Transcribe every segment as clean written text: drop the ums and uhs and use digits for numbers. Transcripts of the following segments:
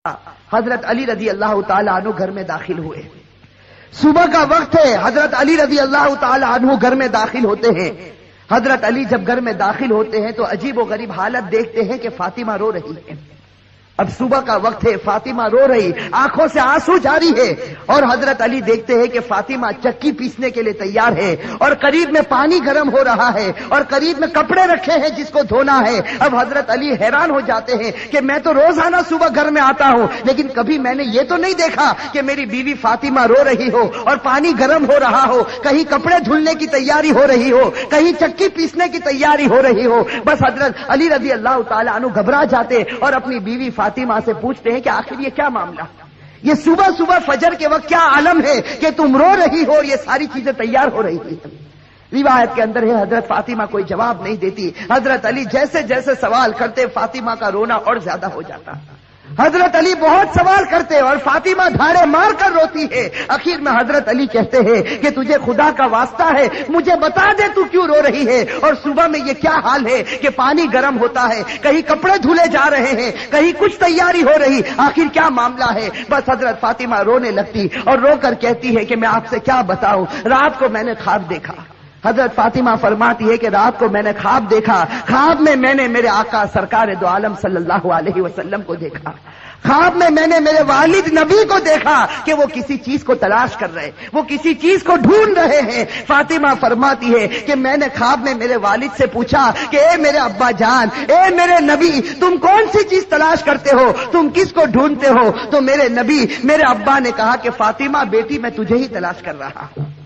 حضرت علی رضی اللہ تعالی عنہ گھر میں داخل ہوئے. صبح کا وقت ہے. حضرت علی رضی اللہ تعالی عنہ گھر میں داخل ہوتے ہیں. حضرت علی جب گھر میں داخل ہوتے ہیں تو عجیب و غریب حالت دیکھتے ہیں کہ فاطمہ رو رہی ہے. اب صبح کا وقت ہے, فاطمہ رو رہی, آنکھوں سے آنسو جاری ہے, اور حضرت علی دیکھتے ہیں کہ فاطمہ چکی پیسنے کے لیے تیار ہے, اور قریب میں پانی گرم ہو رہا ہے, اور قریب میں کپڑے رکھے ہیں جس کو دھونا ہے. اب حضرت علی حیران ہو جاتے ہیں کہ میں تو روزانہ صبح گھر میں آتا ہوں, لیکن کبھی میں نے یہ تو نہیں دیکھا کہ میری بیوی فاطمہ رو رہی ہو اور پانی گرم ہو رہا ہو, کہیں کپڑے دھلنے کی تیاری ہو رہی ہو, کہیں چکی پیسنے کی تیاری ہو رہی ہو. بس حضرت علی رضی اللہ تعالی عنہ گھبرا جاتے اور اپنی بیوی فاطمہ سے پوچھتے ہیں کہ آخر یہ کیا معاملہ, یہ صبح صبح فجر کے وقت کیا عالم ہے کہ تم رو رہی ہو اور یہ ساری چیزیں تیار ہو رہی ہیں. روایت کے اندر ہے حضرت فاطمہ کوئی جواب نہیں دیتی. حضرت علی جیسے جیسے سوال کرتے فاطمہ کا رونا اور زیادہ ہو جاتا. حضرت علی بہت سوال کرتے اور فاطمہ دھاڑے مار کر روتی ہے. آخر میں حضرت علی کہتے ہیں کہ تجھے خدا کا واسطہ ہے, مجھے بتا دے تو کیوں رو رہی ہے, اور صبح میں یہ کیا حال ہے کہ پانی گرم ہوتا ہے, کہیں کپڑے دھلے جا رہے ہیں, کہیں کچھ تیاری ہو رہی, آخر کیا معاملہ ہے. بس حضرت فاطمہ رونے لگتی اور رو کر کہتی ہے کہ میں آپ سے کیا بتاؤں, رات کو میں نے خواب دیکھا. حضرت فاطمہ فرماتی ہے کہ رات کو میں نے خواب دیکھا, خواب میں نے میرے آقا سرکار دو عالم صلی اللہ علیہ وسلم کو دیکھا. خواب میں نے میرے والد نبی کو دیکھا کہ وہ کسی چیز کو تلاش کر رہے, وہ کسی چیز کو ڈھونڈ رہے ہیں. فاطمہ فرماتی ہے کہ میں نے خواب میں میرے والد سے پوچھا کہ اے میرے ابا جان, اے میرے نبی, تم کون سی چیز تلاش کرتے ہو, تم کس کو ڈھونڈتے ہو؟ تو میرے نبی, میرے ابا نے کہا کہ فاطمہ بیٹی میں تجھے ہی تلاش کر رہا ہوں,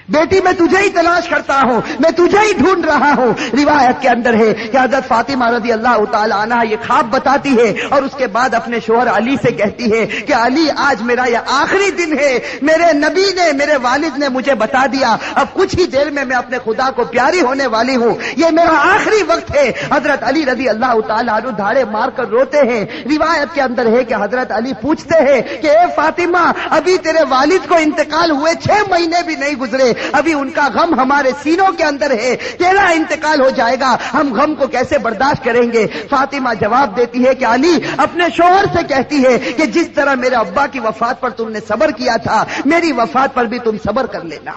بیٹی میں تجھے ہی تلاش کرتا ہوں, میں تجھے ہی ڈھونڈ رہا ہوں. روایت کے اندر ہے کہ حضرت فاطمہ رضی اللہ تعالی عنہ یہ خواب بتاتی ہے اور اس کے بعد اپنے شوہر علی سے کہتی ہے کہ علی آج میرا یہ آخری دن ہے, میرے نبی نے, میرے والد نے مجھے بتا دیا, اب کچھ ہی دیر میں اپنے خدا کو پیاری ہونے والی ہوں, یہ میرا آخری وقت ہے. حضرت علی رضی اللہ تعالی عنہ دھاڑے مار کر روتے ہیں. روایت کے اندر ہے کہ حضرت علی پوچھتے ہیں کہ اے فاطمہ, ابھی تیرے والد کو انتقال ہوئے 6 مہینے بھی نہیں گزرے, ابھی ان کا غم ہمارے سینوں کے اندر ہے, تیرا انتقال ہو جائے گا, ہم غم کو کیسے برداشت کریں گے؟ فاطمہ جواب دیتی ہے کہ علی اپنے شوہر سے کہتی ہے کہ جس طرح میرے ابا کی وفات پر تم نے صبر کیا تھا, میری وفات پر بھی تم صبر کر لینا.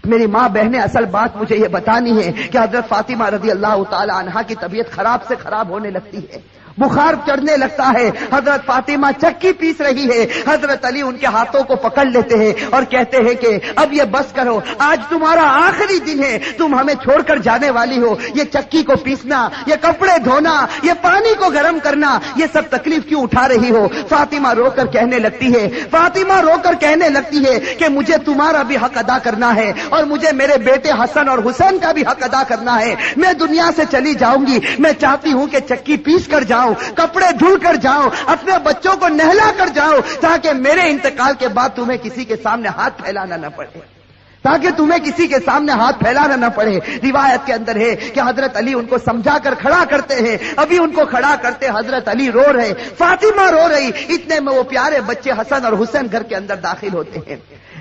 میری ماں بہنیں, اصل بات مجھے یہ بتانی ہے کہ حضرت فاطمہ رضی اللہ تعالی عنہا کی طبیعت خراب سے خراب ہونے لگتی ہے, بخار چڑھنے لگتا ہے. حضرت فاطمہ چکی پیس رہی ہے. حضرت علی ان کے ہاتھوں کو پکڑ لیتے ہیں اور کہتے ہیں کہ اب یہ بس کرو, آج تمہارا آخری دن ہے, تم ہمیں چھوڑ کر جانے والی ہو, یہ چکی کو پیسنا, یہ کپڑے دھونا, یہ پانی کو گرم کرنا, یہ سب تکلیف کیوں اٹھا رہی ہو؟ فاطمہ رو کر کہنے لگتی ہے, فاطمہ رو کر کہنے لگتی ہے کہ مجھے تمہارا بھی حق ادا کرنا ہے اور مجھے میرے بیٹے حسن اور حسین کا بھی حق ادا کرنا ہے. میں دنیا سے چلی جاؤں گی, میں چاہتی ہوں کہ چکی پیس کر جاؤں, کپڑے دھل کر جاؤں, اپنے بچوں کو نہلا کر جاؤں, تاکہ میرے انتقال کے بعد تمہیں کسی کے سامنے ہاتھ پھیلانا نہ پڑے, تاکہ تمہیں کسی کے سامنے ہاتھ پھیلانا نہ پڑے. روایت کے اندر ہے کہ حضرت علی ان کو سمجھا کر کھڑا کرتے ہیں. ابھی ان کو کھڑا کرتے حضرت علی رو رہے, فاطمہ رو رہی, اتنے میں وہ پیارے بچے حسن اور حسین گھر کے اندر داخل ہوتے ہیں.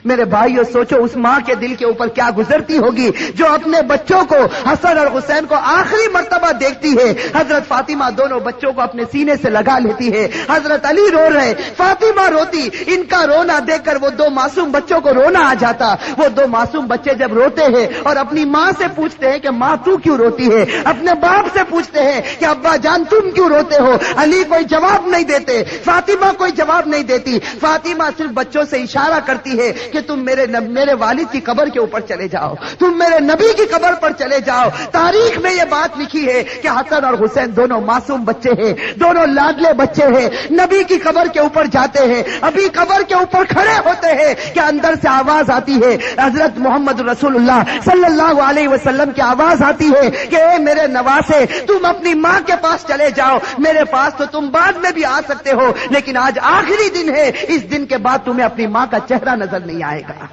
میرے بھائیو, سوچو اس ماں کے دل کے اوپر کیا گزرتی ہوگی جو اپنے بچوں کو, حسن اور حسین کو آخری مرتبہ دیکھتی ہے. حضرت فاطمہ دونوں بچوں کو اپنے سینے سے لگا لیتی ہے. حضرت علی رو رہے, فاطمہ روتی. ان کا رونا دیکھ کر وہ 2 معصوم بچوں کو رونا آ جاتا. وہ 2 معصوم بچے جب روتے ہیں اور اپنی ماں سے پوچھتے ہیں کہ ماں تو کیوں روتی ہے, اپنے باپ سے پوچھتے ہیں کہ ابا جان تم کیوں روتے ہو, علی کوئی جواب نہیں دیتے, فاطمہ کوئی جواب نہیں دیتی. فاطمہ صرف بچوں سے اشارہ کرتی ہے کہ تم میرے والد کی قبر کے اوپر چلے جاؤ, تم میرے نبی کی قبر پر چلے جاؤ. تاریخ میں یہ بات لکھی ہے کہ حسن اور حسین دونوں معصوم بچے ہیں, دونوں لاڈلے بچے ہیں. نبی کی قبر کے اوپر جاتے ہیں, ابھی قبر کے اوپر کھڑے ہوتے ہیں کہ اندر سے آواز آتی ہے, حضرت محمد رسول اللہ صلی اللہ علیہ وسلم کی آواز آتی ہے کہ اے میرے نواسے, تم اپنی ماں کے پاس چلے جاؤ, میرے پاس تو تم بعد میں بھی آ سکتے ہو, لیکن آج آخری دن ہے, اس دن کے بعد تمہیں اپنی ماں کا چہرہ نظر نہیں آئے گا.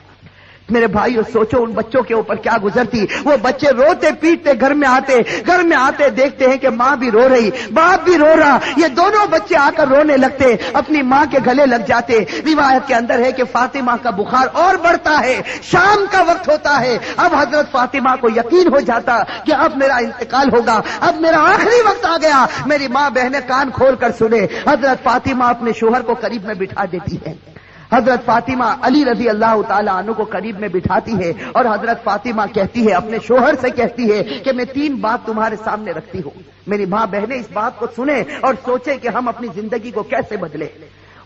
میرے بھائیو سوچو ان بچوں کے اوپر کیا گزرتی. وہ بچے روتے پیٹتے گھر میں آتے دیکھتے ہیں کہ ماں بھی رو رہی, باپ بھی رو رہا. یہ دونوں بچے آ کر رونے لگتے, اپنی ماں کے گلے لگ جاتے. روایت کے اندر ہے کہ فاطمہ کا بخار اور بڑھتا ہے, شام کا وقت ہوتا ہے. اب حضرت فاطمہ کو یقین ہو جاتا کہ اب میرا انتقال ہوگا, اب میرا آخری وقت آ گیا. میری ماں بہنیں کان کھول کر سنے. حضرت فاطمہ اپنے شوہر کو قریب میں بٹھا دیتی ہے. حضرت فاطمہ علی رضی اللہ تعالی عنہ کو قریب میں بٹھاتی ہے اور حضرت فاطمہ کہتی ہے, اپنے شوہر سے کہتی ہے کہ میں 3 بات تمہارے سامنے رکھتی ہوں. میری ماں بہنیں اس بات کو سنیں اور سوچیں کہ ہم اپنی زندگی کو کیسے بدلیں.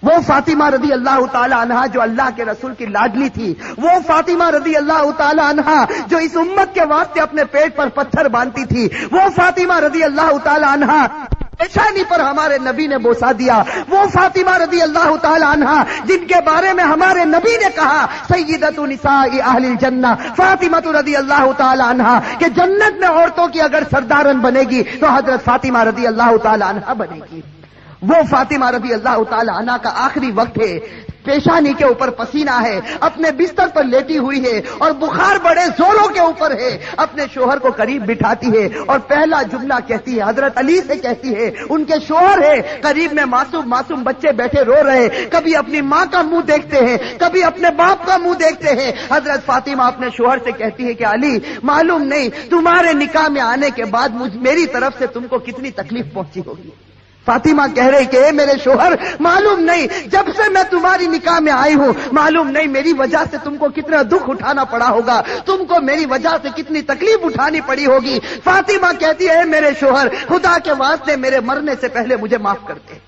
وہ فاطمہ رضی اللہ تعالی عنہا جو اللہ کے رسول کی لاڈلی تھی, وہ فاطمہ رضی اللہ تعالی عنہا جو اس امت کے واسطے اپنے پیٹ پر پتھر باندھتی تھی, وہ فاطمہ رضی اللہ تعالی عنہا پیشانی پر ہمارے نبی نے بوسا دیا, وہ فاطمہ رضی اللہ تعالی عنہا جن کے بارے میں ہمارے نبی نے کہا سیدۃ نساء اہل الجنہ فاطمہ رضی اللہ تعالی عنہا کہ جنت میں عورتوں کی اگر سردارن بنے گی تو حضرت فاطمہ رضی اللہ تعالی عنہا بنے گی. وہ فاطمہ رضی اللہ تعالی عنہا کا آخری وقت ہے, پیشانی کے اوپر پسینہ ہے, اپنے بستر پر لیٹی ہوئی ہے اور بخار بڑے زوروں کے اوپر ہے. اپنے شوہر کو قریب بٹھاتی ہے اور پہلا جملہ کہتی ہے, حضرت علی سے کہتی ہے, ان کے شوہر ہے, قریب میں معصوم بچے بیٹھے رو رہے, کبھی اپنی ماں کا منہ دیکھتے ہیں, کبھی اپنے باپ کا منہ دیکھتے ہیں. حضرت فاطمہ اپنے شوہر سے کہتی ہے کہ علی معلوم نہیں تمہارے نکاح میں آنے کے بعد میری طرف سے تم کو کتنی تکلیف پہنچی ہوگی. فاطمہ کہہ رہی کہ اے میرے شوہر معلوم نہیں جب سے میں تمہاری نکاح میں آئی ہوں معلوم نہیں میری وجہ سے تم کو کتنا دکھ اٹھانا پڑا ہوگا, تم کو میری وجہ سے کتنی تکلیف اٹھانی پڑی ہوگی. فاطمہ کہتی ہے اے میرے شوہر خدا کے واسطے میرے مرنے سے پہلے مجھے معاف کر دے.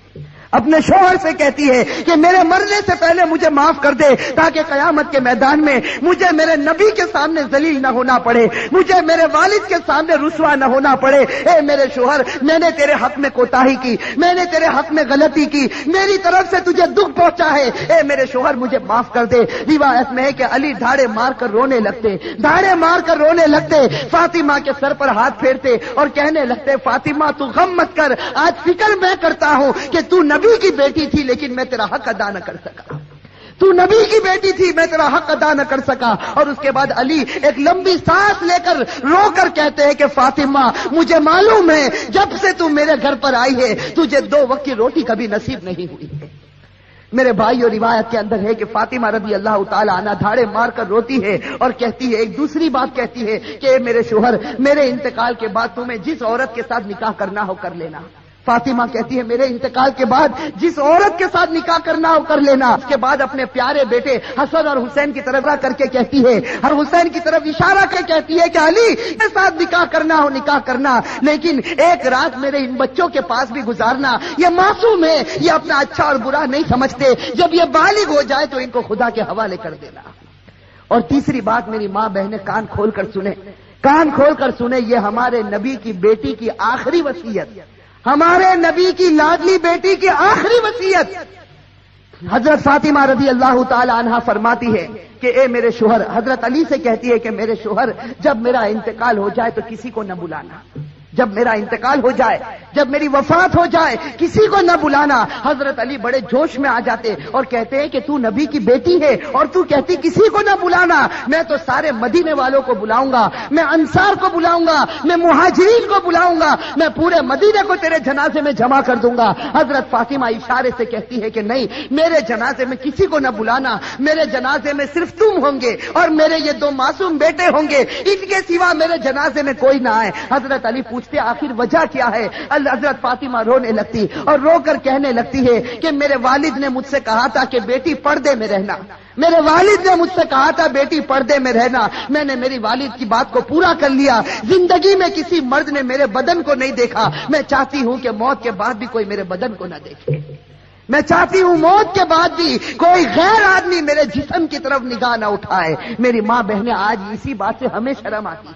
اپنے شوہر سے کہتی ہے کہ میرے مرنے سے پہلے مجھے معاف کر دے تاکہ قیامت کے میدان میں مجھے میرے نبی کے سامنے ذلیل نہ ہونا پڑے, مجھے میرے والد کے سامنے رسوا نہ ہونا پڑے. اے میرے شوہر میں نے تیرے حق میں کوتاہی کی, میں نے تیرے حق میں غلطی کی, میری طرف سے تجھے دکھ پہنچا ہے, اے میرے شوہر مجھے معاف کر دے. روایت میں ہے کہ علی دھاڑے مار کر رونے لگتے, فاطمہ کے سر پر ہاتھ پھیرتے اور کہنے لگتے فاطمہ تو غم مت کر, آج فکر میں کرتا ہوں کہ تو نبی کی بیٹی تھی لیکن میں تیرا حق ادا نہ کر سکا, تو نبی کی بیٹی تھی میں تیرا حق ادا نہ کر سکا. اور اس کے بعد علی ایک لمبی سانس لے کر رو کر کہتے ہیں کہ فاطمہ مجھے معلوم ہے جب سے تو میرے گھر پر آئی ہے تجھے 2 وقت کی روٹی کبھی نصیب نہیں ہوئی ہے. میرے بھائیو روایت کے اندر ہے کہ فاطمہ رضی اللہ تعالی عنہا دھاڑے مار کر روتی ہے اور کہتی ہے, ایک دوسری بات کہتی ہے کہ اے میرے شوہر میرے انتقال کے بعد تمہیں جس عورت کے ساتھ نکاح کرنا ہو کر لینا. فاطمہ کہتی ہے میرے انتقال کے بعد جس عورت کے ساتھ نکاح کرنا ہو کر لینا. اس کے بعد اپنے پیارے بیٹے حسن اور حسین کی طرف کر کے کہتی ہے اور حسین کی طرف اشارہ کر کہتی ہے کہ علی کے ساتھ نکاح کرنا ہو نکاح کرنا, لیکن ایک رات میرے ان بچوں کے پاس بھی گزارنا. یہ معصوم ہے, یہ اپنا اچھا اور برا نہیں سمجھتے, جب یہ بالغ ہو جائے تو ان کو خدا کے حوالے کر دینا. اور تیسری بات میری ماں بہنیں کان کھول کر سنیں, یہ ہمارے نبی کی بیٹی کی آخری وصیت, ہمارے نبی کی لاڈلی بیٹی کی آخری وصیت. حضرت فاطمہ رضی اللہ تعالی عنہا فرماتی ہے کہ اے میرے شوہر, حضرت علی سے کہتی ہے کہ میرے شوہر جب میرا انتقال ہو جائے تو کسی کو نہ بلانا, جب میرا انتقال ہو جائے, جب میری وفات ہو جائے کسی کو نہ بلانا. حضرت علی بڑے جوش میں آ جاتے اور کہتے ہیں کہ تو نبی کی بیٹی ہے اور تو کہتی کسی کو نہ بلانا, میں تو سارے مدینے والوں کو بلاؤں گا, میں انصار کو بلاؤں گا, میں مہاجرین کو بلاؤں گا, میں پورے مدینے کو تیرے جنازے میں جمع کر دوں گا. حضرت فاطمہ اشارے سے کہتی ہے کہ نہیں, میرے جنازے میں کسی کو نہ بلانا, میرے جنازے میں صرف تم ہوں گے اور میرے یہ 2 معصوم بیٹے ہوں گے, ان کے سوا میرے جنازے میں کوئی نہ آئے. حضرت علی پوچھتے آخر وجہ کیا ہے؟ حضرت فاطمہ رونے لگتی اور رو کر کہنے لگتی ہے کہ میرے والد نے مجھ سے کہا تھا کہ بیٹی پردے میں رہنا, میرے والد نے مجھ سے کہا تھا بیٹی پردے میں رہنا, میں نے میری والد کی بات کو پورا کر لیا. زندگی میں کسی مرد نے میرے بدن کو نہیں دیکھا, میں چاہتی ہوں کہ موت کے بعد بھی کوئی میرے بدن کو نہ دیکھے, میں چاہتی ہوں موت کے بعد بھی کوئی غیر آدمی میرے جسم کی طرف نگاہ نہ اٹھائے. میری ماں بہنیں آج اسی بات سے ہمیں شرم آتی ہے.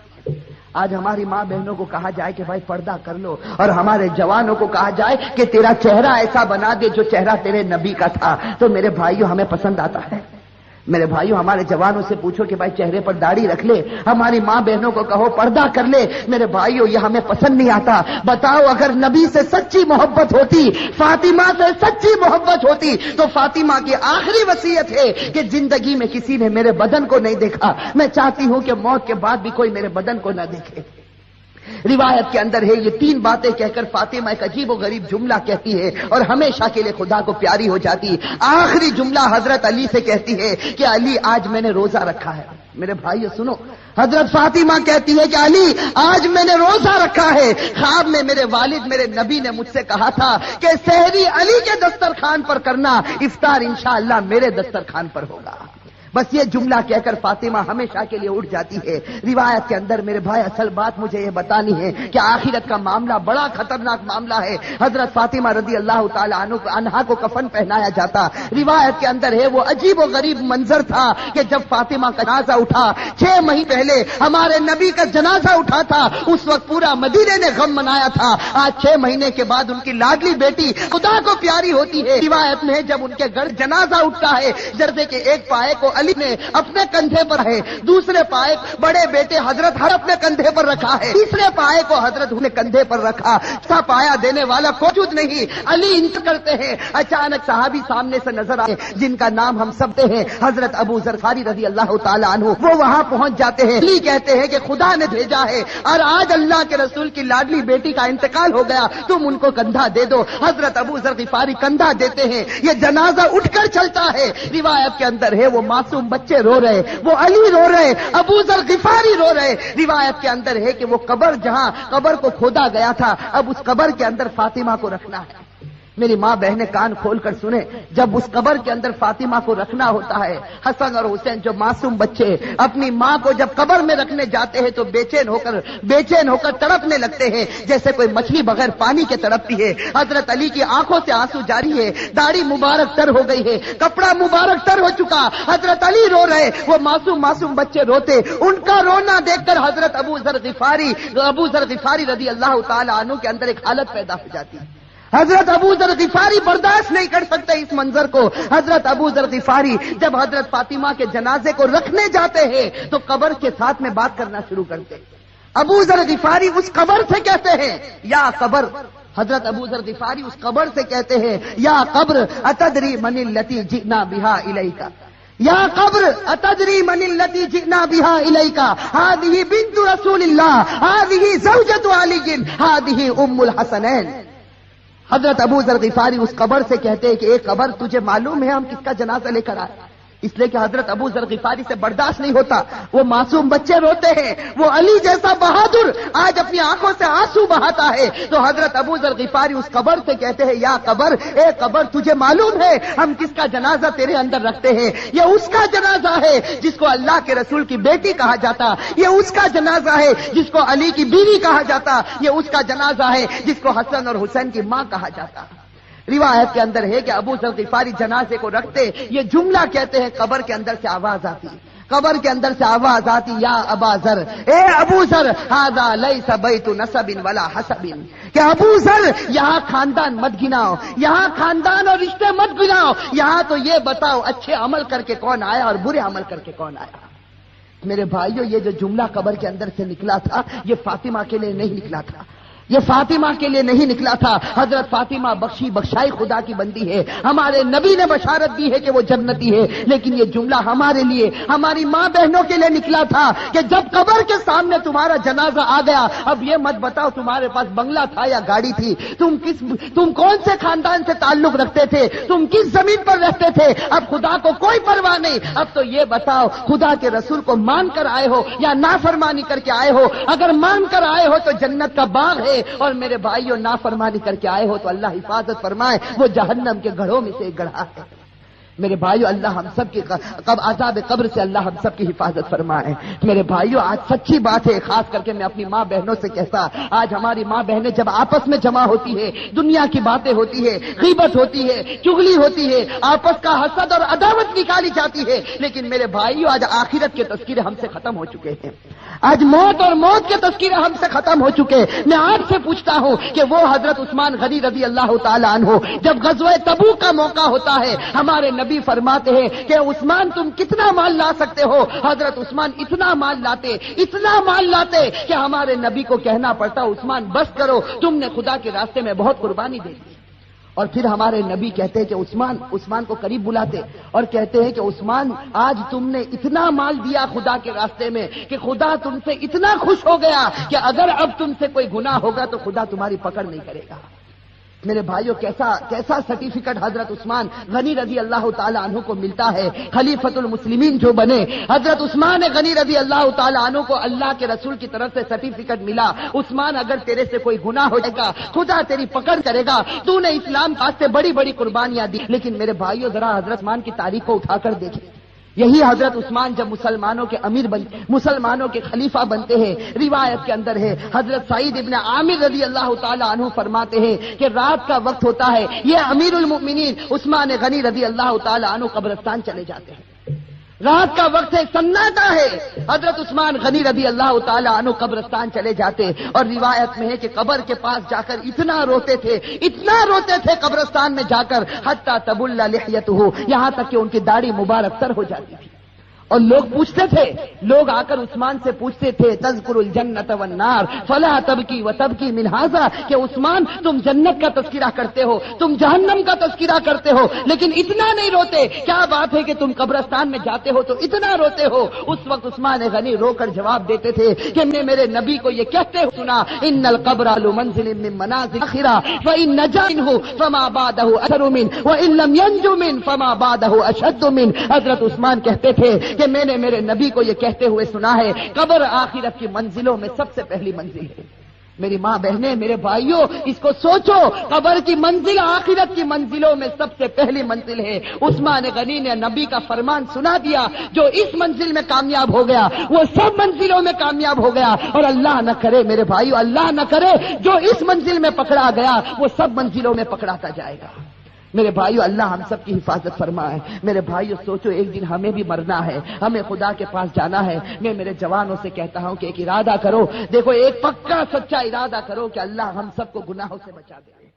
آج ہماری ماں بہنوں کو کہا جائے کہ بھائی پردہ کر لو, اور ہمارے جوانوں کو کہا جائے کہ تیرا چہرہ ایسا بنا دے جو چہرہ تیرے نبی کا تھا, تو میرے بھائیوں ہمیں پسند آتا ہے. میرے بھائیوں ہمارے جوانوں سے پوچھو کہ بھائی چہرے پر داڑھی رکھ لے، ہماری ماں بہنوں کو کہو پردہ کر لے، میرے بھائیوں یہ ہمیں پسند نہیں آتا۔ بتاؤ اگر نبی سے سچی محبت ہوتی، فاطمہ سے سچی محبت ہوتی تو فاطمہ کی آخری وصیت ہے کہ زندگی میں کسی نے میرے بدن کو نہیں دیکھا، میں چاہتی ہوں کہ موت کے بعد بھی کوئی میرے بدن کو نہ دیکھے۔ روایت کے اندر ہے یہ تین باتیں کہہ کر فاطمہ ایک عجیب و غریب جملہ کہتی ہے اور ہمیشہ کے لیے خدا کو پیاری ہو جاتی۔ آخری جملہ حضرت علی سے کہتی ہے کہ علی آج میں نے روزہ رکھا ہے۔ میرے بھائیو سنو، حضرت فاطمہ کہتی ہے کہ علی آج میں نے روزہ رکھا ہے، خواب میں میرے والد میرے نبی نے مجھ سے کہا تھا کہ سحری علی کے دسترخوان پر کرنا، افطار انشاءاللہ میرے دسترخوان پر ہوگا۔ بس یہ جملہ کہہ کر فاطمہ ہمیشہ کے لیے اٹھ جاتی ہے۔ روایت کے اندر میرے بھائی اصل بات مجھے یہ بتانی ہے کہ آخرت کا معاملہ بڑا خطرناک معاملہ ہے۔ حضرت فاطمہ رضی اللہ تعالی عنہا کو کفن پہنایا جاتا۔ روایت کے اندر ہے وہ عجیب و غریب منظر تھا کہ جب فاطمہ کا جنازہ اٹھا، 6 مہینے پہلے ہمارے نبی کا جنازہ اٹھا تھا، اس وقت پورا مدینے نے غم منایا تھا۔ آج 6 مہینے کے بعد ان کی لاڈلی بیٹی خدا کو پیاری ہوتی ہے۔ روایت میں جب ان کے گھر جنازہ اٹھتا ہے، جردے کے ایک پائے کو علی نے اپنے کندھے پر ہے، دوسرے پائے بڑے بیٹے حضرت ہر اپنے کندھے پر رکھا ہے، تیسرے پائے کو حضرت نے کندھے پر رکھا، سا پایا دینے والا موجود نہیں، علی انتقال کرتے ہیں۔ اچانک صحابی سامنے سے نظر آئے جن کا نام ہم سب ہیں، حضرت ابو ذر غفاری رضی اللہ تعالی عنہ، وہ وہاں پہنچ جاتے ہیں۔ علی کہتے ہیں کہ خدا نے بھیجا ہے اور آج اللہ کے رسول کی لاڈلی بیٹی کا انتقال ہو گیا، تم ان کو کندھا دے دو۔ حضرت ابو ذر غفاری کندھا دیتے ہیں، یہ جنازہ اٹھ کر چلتا ہے۔ روایت کے اندر ہے وہ معصوم بچے رو رہے، وہ علی رو رہے، ابو ذر غفاری رو رہے۔ روایت کے اندر ہے کہ وہ قبر جہاں قبر کو کھودا گیا تھا، اب اس قبر کے اندر فاطمہ کو رکھنا ہے۔ میری ماں بہنیں کان کھول کر سنیں، جب اس قبر کے اندر فاطمہ کو رکھنا ہوتا ہے، حسن اور حسین جو معصوم بچے اپنی ماں کو جب قبر میں رکھنے جاتے ہیں تو بے چین ہو کر تڑپنے لگتے ہیں جیسے کوئی مچھلی بغیر پانی کے تڑپتی ہے۔ حضرت علی کی آنکھوں سے آنسو جاری ہے، داڑھی مبارک تر ہو گئی ہے، کپڑا مبارک تر ہو چکا، حضرت علی رو رہے، وہ معصوم بچے روتے۔ ان کا رونا دیکھ کر حضرت ابو ذر غفاری رضی اللہ تعالی عنہ کے اندر ایک حالت پیدا ہو جاتی ہے۔ حضرت ابو ذر غفاری برداشت نہیں کر سکتے اس منظر کو۔ حضرت ابو ذر غفاری جب حضرت فاطمہ کے جنازے کو رکھنے جاتے ہیں تو قبر کے ساتھ میں بات کرنا شروع کرتے ہیں۔ ابو ذر غفاری اس قبر سے کہتے ہیں یا قبر، حضرت ابو ذر غفاری اس قبر سے کہتے ہیں یا قبر اتدری من التی جئنا بہا الیک، یا قبر اتدری من التی جئنا بہا الیک، ہذہ بنت رسول اللہ، ہذہ زوجۃ علی، ہذہ ام الحسنین۔ حضرت ابو ذر غفاری اس قبر سے کہتے ہیں کہ ایک قبر تجھے معلوم ہے ہم کس کا جنازہ لے کر آئے؟ اس لیے کہ حضرت ابو ذر غفاری سے برداشت نہیں ہوتا، وہ معصوم بچے روتے ہیں، وہ علی جیسا بہادر آج اپنی آنکھوں سے آنسو بہاتا ہے، تو حضرت ابو ذر غفاری اس قبر سے کہتے ہیں یا قبر، اے قبر تجھے معلوم ہے ہم کس کا جنازہ تیرے اندر رکھتے ہیں؟ یہ اس کا جنازہ ہے جس کو اللہ کے رسول کی بیٹی کہا جاتا، یہ اس کا جنازہ ہے جس کو علی کی بیوی کہا جاتا، یہ اس کا جنازہ ہے جس کو حسن اور حسین کی ماں کہا جاتا۔ روایت کے اندر ہے کہ ابو ذر غفاری جنازے کو رکھتے یہ جملہ کہتے ہیں، قبر کے اندر سے آواز آتی، قبر کے اندر سے آواز آتی یا ابا ذر، اے ابو ذر، ھذا لیس بیت نسب ولا حسب، کہ ابو ذر یہاں خاندان مت گناؤ، یہاں خاندان اور رشتے مت گناؤ، یہاں تو یہ بتاؤ اچھے عمل کر کے کون آیا اور برے عمل کر کے کون آیا۔ میرے بھائیو یہ جو جملہ قبر کے اندر سے نکلا تھا یہ فاطمہ کے لیے نہیں نکلا تھا، یہ فاطمہ کے لیے نہیں نکلا تھا۔ حضرت فاطمہ بخشائی خدا کی بندی ہے، ہمارے نبی نے بشارت دی ہے کہ وہ جنتی ہے، لیکن یہ جملہ ہمارے لیے، ہماری ماں بہنوں کے لیے نکلا تھا کہ جب قبر کے سامنے تمہارا جنازہ آ گیا، اب یہ مت بتاؤ تمہارے پاس بنگلہ تھا یا گاڑی تھی، تم کون سے خاندان سے تعلق رکھتے تھے، تم کس زمین پر رہتے تھے، اب خدا کو کوئی پرواہ نہیں، اب تو یہ بتاؤ خدا کے رسول کو مان کر آئے ہو یا نافرمانی کر کے آئے ہو؟ اگر مان کر آئے ہو تو جنت کا باغ ہے، اور میرے بھائیوں نافرمانی کر کے آئے ہو تو اللہ حفاظت فرمائے، وہ جہنم کے گڑھوں میں سے ایک گڑھا ہے۔ میرے بھائیوں اللہ ہم سب کی عذاب قبر سے اللہ ہم سب کی حفاظت فرمائے۔ میرے بھائیوں آج سچی بات ہے، خاص کر کے میں اپنی ماں بہنوں سے کہتا، آج ہماری ماں بہنیں جب آپس میں جمع ہوتی ہے، دنیا کی باتیں ہوتی ہے، غیبت ہوتی ہے، چغلی ہوتی ہے، آپس کا حسد اور عداوت نکالی جاتی ہے، لیکن میرے بھائیوں آج آخرت کے تذکرے ہم سے ختم ہو چکے ہیں، آج موت اور موت کے تذکرے ہم سے ختم ہو چکے۔ میں آپ سے پوچھتا ہوں کہ وہ حضرت عثمان غنی رضی اللہ تعالی عنہ جب غزوہ تبوک کا موقع ہوتا ہے، ہمارے نبی فرماتے ہیں کہ عثمان تم کتنا مال لا سکتے ہو؟ حضرت عثمان اتنا مال لاتے کہ ہمارے نبی کو کہنا پڑتا عثمان بس کرو، تم نے خدا کے راستے میں بہت قربانی دے دی۔ اور پھر ہمارے نبی کہتے ہیں کہ عثمان کو قریب بلاتے اور کہتے ہیں کہ عثمان آج تم نے اتنا مال دیا خدا کے راستے میں کہ خدا تم سے اتنا خوش ہو گیا کہ اگر اب تم سے کوئی گناہ ہوگا تو خدا تمہاری پکڑ نہیں کرے گا۔ میرے بھائیوں کیسا سرٹیفکیٹ حضرت عثمان غنی رضی اللہ تعالی عنہ کو ملتا ہے، خلیفۃ المسلمین جو بنے۔ حضرت عثمان غنی رضی اللہ تعالی عنہ کو اللہ کے رسول کی طرف سے سرٹیفکیٹ ملا، عثمان اگر تیرے سے کوئی گناہ ہو جائے گا خدا تیری پکڑ کرے گا، تو نے اسلام واسطے بڑی بڑی قربانیاں دی۔ لیکن میرے بھائیوں ذرا حضرت عثمان کی تاریخ کو اٹھا کر دیکھیں، یہی حضرت عثمان جب مسلمانوں کے خلیفہ بنتے ہیں، روایت کے اندر ہے حضرت سعید ابن عامر رضی اللہ تعالی عنہ فرماتے ہیں کہ رات کا وقت ہوتا ہے، یہ امیر المؤمنین عثمان غنی رضی اللہ تعالی عنہ قبرستان چلے جاتے ہیں، رات کا وقت ہے، سناٹا ہے، حضرت عثمان غنی رضی اللہ تعالی عنہ قبرستان چلے جاتے اور روایت میں ہے کہ قبر کے پاس جا کر اتنا روتے تھے قبرستان میں جا کر حتی تبل لحیتہ، یہاں تک کہ ان کی داڑھی مبارک تر ہو جاتی تھی۔ اور لوگ آ کر عثمان سے پوچھتے تھے تذکر الجنت والنار فلا تبکی وتبکی من ھذا، کہ عثمان تم جنت کا تذکرہ کرتے ہو، تم جہنم کا تذکرہ کرتے ہو، لیکن اتنا نہیں روتے، کیا بات ہے کہ تم قبرستان میں جاتے ہو تو اتنا روتے ہو؟ اس وقت عثمان غنی رو کر جواب دیتے تھے کہ میں میرے نبی کو یہ کہتے ہو سنا، ان القبر لمنزل من منازل الاخرہ فان نجا منه فما بعده اثر منه وان لم ينج منه فما بعده اشد منه۔ حضرت عثمان کہتے تھے کہ میں نے میرے نبی کو یہ کہتے ہوئے سنا ہے قبر آخرت کی منزلوں میں سب سے پہلی منزل ہے۔ میری ماں بہنیں، میرے بھائیوں، اس کو سوچو، قبر کی منزل آخرت کی منزلوں میں سب سے پہلی منزل ہے۔ عثمان غنی نے نبی کا فرمان سنا دیا، جو اس منزل میں کامیاب ہو گیا وہ سب منزلوں میں کامیاب ہو گیا، اور اللہ نہ کرے میرے بھائیوں، اللہ نہ کرے جو اس منزل میں پکڑا گیا وہ سب منزلوں میں پکڑاتا جائے گا۔ میرے بھائیو اللہ ہم سب کی حفاظت فرمائے۔ میرے بھائیو سوچو، ایک دن ہمیں بھی مرنا ہے، ہمیں خدا کے پاس جانا ہے۔ میں میرے جوانوں سے کہتا ہوں کہ ایک ارادہ کرو، دیکھو ایک پکا سچا ارادہ کرو کہ اللہ ہم سب کو گناہوں سے بچا دے۔